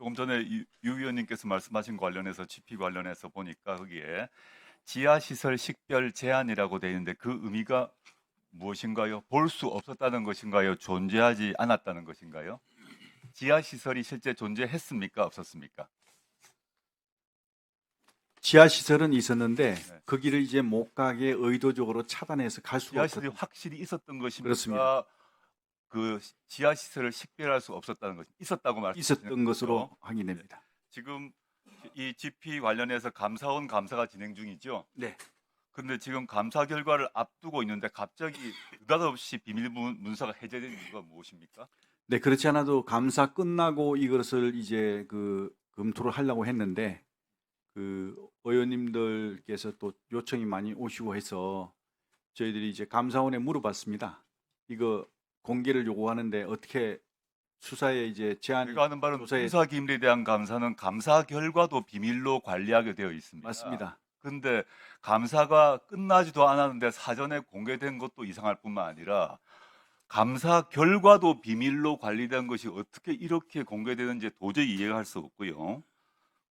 조금 전에 유 위원님께서 말씀하신 관련해서 GP 관련해서 보니까 거기에 지하시설 식별 제한이라고 되어 있는데 그 의미가 무엇인가요? 볼 수 없었다는 것인가요? 존재하지 않았다는 것인가요? 지하시설이 실제 존재했습니까? 없었습니까? 지하시설은 있었는데 네. 거기를 이제 못 가게 의도적으로 차단해서 갈 수가 지하시설이 없었던. 확실히 있었던 그렇습니다. 것입니까? 그 지하시설을 식별할 수 없었다는 것, 있었다고 말씀하시는 있었던 것으로 거죠? 예. 확인됩니다. 지금 이 GP 관련해서 감사원 감사가 진행 중이죠. 네. 근데 지금 감사 결과를 앞두고 있는데 갑자기 느닷없이 비밀 문서가 해제된 이유가 무엇입니까? 네, 그렇지 않아도 감사 끝나고 이것을 이제 검토를 하려고 했는데 의원님들께서 또 요청이 많이 오시고 해서 저희들이 이제 감사원에 물어봤습니다. 이거 공개를 요구하는데 어떻게 수사에 이제 제한이 제가 아는 바는 조사에 수사 기밀에 대한 감사는 감사 결과도 비밀로 관리하게 되어 있습니다. 맞습니다. 근데 감사가 끝나지도 않았는데 사전에 공개된 것도 이상할 뿐만 아니라 감사 결과도 비밀로 관리된 것이 어떻게 이렇게 공개되는지 도저히 이해할 수 없고요.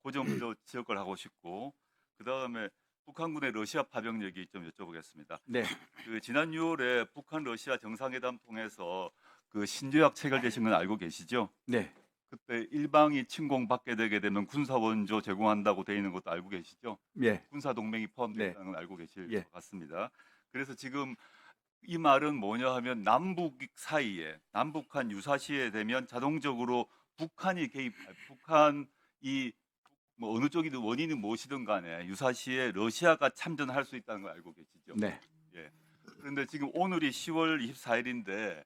그 점 먼저 지적을 하고 싶고, 그 다음에 북한군의 러시아 파병 얘기 좀 여쭤보겠습니다. 네. 지난 6월에 북한 러시아 정상회담 통해서 그 신조약 체결되신 건 알고 계시죠? 네. 그때 일방이 침공받게 되게 되면 군사 원조 제공한다고 되어 있는 것도 알고 계시죠? 예. 군사 동맹이 포함되어 네. 있다는 건 알고 계실 예. 것 같습니다. 그래서 지금 이 말은 뭐냐 하면 남북 사이에 남북한 유사시에 되면 자동적으로 북한이 북한이 뭐 어느 쪽이든 원인은 무엇이든 간에 유사시에 러시아가 참전할 수 있다는 걸 알고 계시죠? 네. 예. 그런데 지금 오늘이 10월 24일인데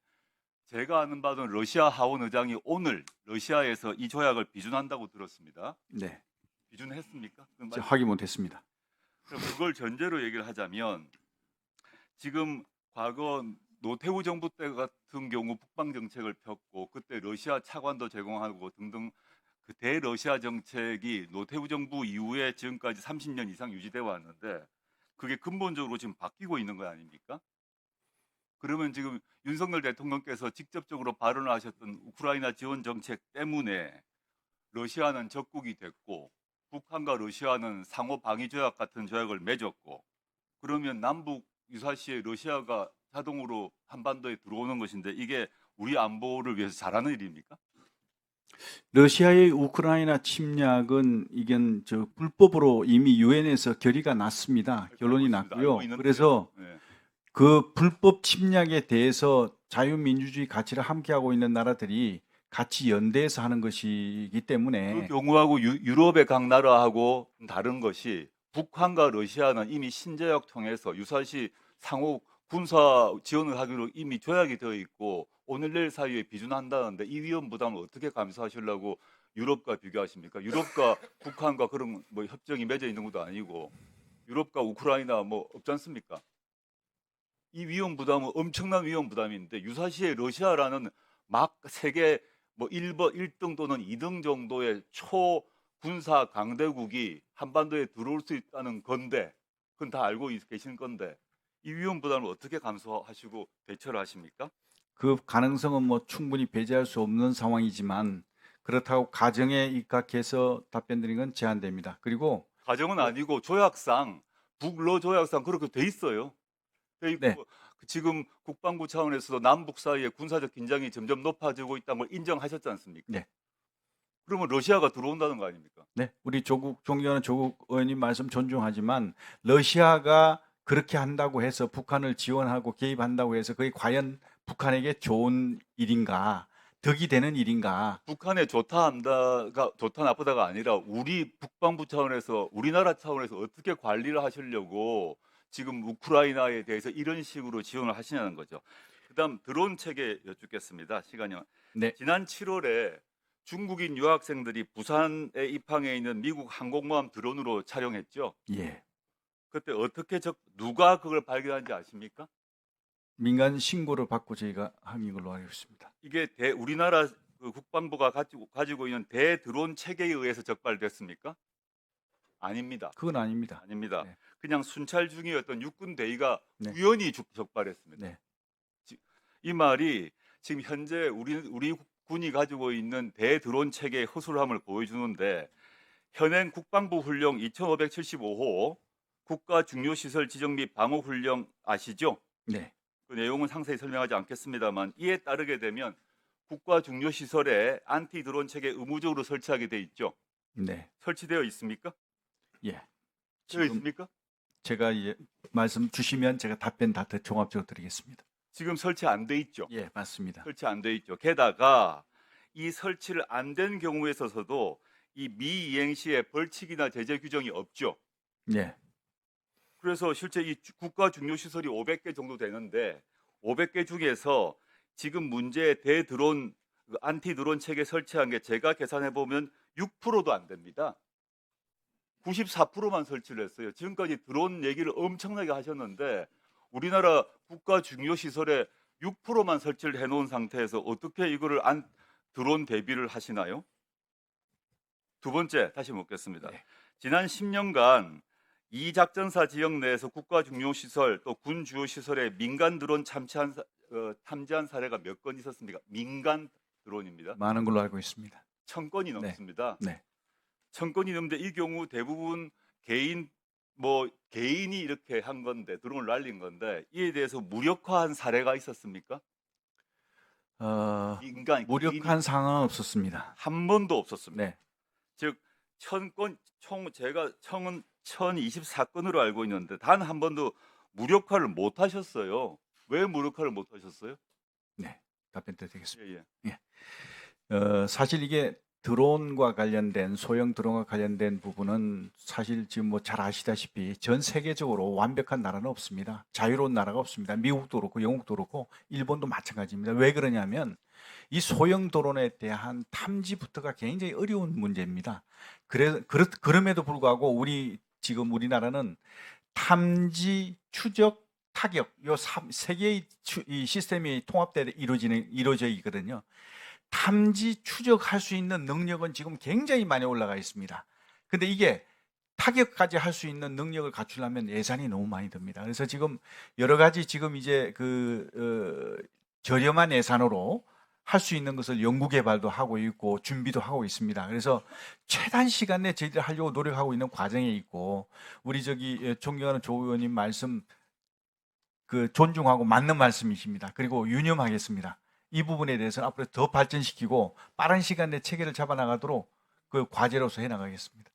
제가 아는 바는 러시아 하원 의장이 오늘 러시아에서 이 조약을 비준한다고 들었습니다. 네. 비준했습니까? 제가 확인 못했습니다. 그럼 그걸 전제로 얘기를 하자면 지금 과거 노태우 정부 때 같은 경우 북방 정책을 폈고 그때 러시아 차관도 제공하고 등등 그 대러시아 정책이 노태우 정부 이후에 지금까지 30년 이상 유지되어 왔는데 그게 근본적으로 지금 바뀌고 있는 거 아닙니까? 그러면 지금 윤석열 대통령께서 직접적으로 발언을 하셨던 우크라이나 지원 정책 때문에 러시아는 적국이 됐고 북한과 러시아는 상호 방위 조약 같은 조약을 맺었고 그러면 남북 유사시에 러시아가 자동으로 한반도에 들어오는 것인데 이게 우리 안보를 위해서 잘하는 일입니까? 러시아의 우크라이나 침략은 이건 불법으로 이미 유엔에서 결의가 났습니다. 결론이 알고 있습니다. 알고 났고요. 있는데요. 그래서 네. 그 불법 침략에 대해서 자유민주주의 가치를 함께하고 있는 나라들이 같이 연대해서 하는 것이기 그 때문에 경우하고 유럽의 각 나라하고 다른 것이 북한과 러시아는 이미 신조약 통해서 유사시 상호 군사 지원을 하기로 이미 조약이 되어 있고 오늘 내일 사이에 비준한다는데 이 위험 부담을 어떻게 감수하시려고 유럽과 비교하십니까? 유럽과 북한과 그런 뭐 협정이 맺어 있는 것도 아니고 유럽과 우크라이나 뭐 없지 않습니까? 이 위험 부담은 엄청난 위험 부담인데 유사시에 러시아라는 막 세계 뭐 1등 또는 2등 정도의 초 군사 강대국이 한반도에 들어올 수 있다는 건데 그건 다 알고 계신 건데 이 위험 부담을 어떻게 감수하시고 대처를 하십니까? 그 가능성은 뭐 충분히 배제할 수 없는 상황이지만 그렇다고 가정에 입각해서 답변 드리는 건 제한됩니다. 그리고 가정은 아니고 조약상 북러 조약상 그렇게 돼 있어요. 돼 네, 있고 지금 국방부 차원에서도 남북 사이에 군사적 긴장이 점점 높아지고 있다는 걸 인정하셨지 않습니까? 네, 그러면 러시아가 들어온다는 거 아닙니까? 네. 우리 존경하는 조국 의원님 말씀 존중하지만 러시아가 그렇게 한다고 해서 북한을 지원하고 개입한다고 해서 그게 과연 북한에게 좋은 일인가, 덕이 되는 일인가? 북한에 좋다 나쁘다가 아니라 우리 국방부 차원에서 우리나라 차원에서 어떻게 관리를 하시려고 지금 우크라이나에 대해서 이런 식으로 지원을 하시냐는 거죠. 그다음 드론 체계 여쭙겠습니다. 시간이 네, 지난 7월에 중국인 유학생들이 부산에 입항해 있는 미국 항공모함 드론으로 촬영했죠. 예. 그때 어떻게 누가 그걸 발견한지 아십니까? 민간 신고를 받고 저희가 한 걸로 알고 있습니다. 이게 우리나라 그 국방부가 가지고 있는 대드론 체계에 의해서 적발됐습니까? 아닙니다. 그건 아닙니다. 아닙니다. 네, 그냥 순찰 중이었던 육군 대위가 네, 우연히 적발했습니다. 네. 이 말이 지금 현재 우리 군이 가지고 있는 대드론 체계의 허술함을 보여주는데 현행 국방부 훈령 2575호 국가 중요 시설 지정 및 방어 훈령 아시죠? 네. 그 내용은 상세히 설명하지 않겠습니다만 이에 따르게 되면 국가 중요 시설에 안티 드론 체계 의무적으로 설치하게 돼 있죠. 네. 설치되어 있습니까? 예. 되어 지금 있습니까? 제가 이제 말씀 주시면 제가 답변 다 종합적으로 드리겠습니다. 지금 설치 안 돼 있죠. 예, 맞습니다. 설치 안 돼 있죠. 게다가 이 설치를 안 된 경우에 있어서도 이 미이행 시에 벌칙이나 제재 규정이 없죠. 예. 그래서 실제 이 국가 중요 시설이 500개 정도 되는데 500개 중에서 지금 문제의 대드론 안티 드론 체계 설치한 게 제가 계산해 보면 6%도 안 됩니다. 94%만 설치를 했어요. 지금까지 드론 얘기를 엄청나게 하셨는데 우리나라 국가 중요 시설에 6%만 설치를 해놓은 상태에서 어떻게 이거를 드론 대비를 하시나요? 두 번째 다시 묻겠습니다. 네. 지난 10년간 이 작전사 지역 내에서 국가 중요 시설 또 군 주요 시설에 민간 드론 탐지한 사례가 몇 건 있었습니까? 민간 드론입니다. 많은 걸로 알고 있습니다. 1000건이 네. 넘습니다. 네. 1000건이 넘는데 이 경우 대부분 개인이 이렇게 한 건데 드론을 날린 건데 이에 대해서 무력화한 사례가 있었습니까? 민간 무력한 개인이 상황은 없었습니다. 한 번도 없었습니다. 네. 즉 1000건 총 제가 1024건으로 알고 있는데 단 한 번도 무력화를 못 하셨어요. 왜 무력화를 못 하셨어요? 네. 답변 드리겠습니다. 예. 사실 이게 드론과 관련된 소형 드론과 관련된 부분은 사실 지금 뭐 잘 아시다시피 전 세계적으로 완벽한 나라는 없습니다. 자유로운 나라가 없습니다. 미국도 그렇고 영국도 그렇고 일본도 마찬가지입니다. 왜 그러냐면 이 소형 드론에 대한 탐지부터가 굉장히 어려운 문제입니다. 그럼에도 불구하고 지금 우리나라는 탐지, 추적, 타격 요 세 개의 이 시스템이 통합되어 이루어져 있거든요. 탐지, 추적할 수 있는 능력은 지금 굉장히 많이 올라가 있습니다. 근데 이게 타격까지 할 수 있는 능력을 갖추려면 예산이 너무 많이 듭니다. 그래서 지금 여러 가지 지금 이제 저렴한 예산으로 할 수 있는 것을 연구 개발도 하고 있고 준비도 하고 있습니다. 그래서 최단 시간 내에 저희들이 하려고 노력하고 있는 과정에 있고 우리 존경하는 조 의원님 말씀 존중하고 맞는 말씀이십니다. 그리고 유념하겠습니다. 이 부분에 대해서는 앞으로 더 발전시키고 빠른 시간 내에 체계를 잡아나가도록 그 과제로서 해나가겠습니다.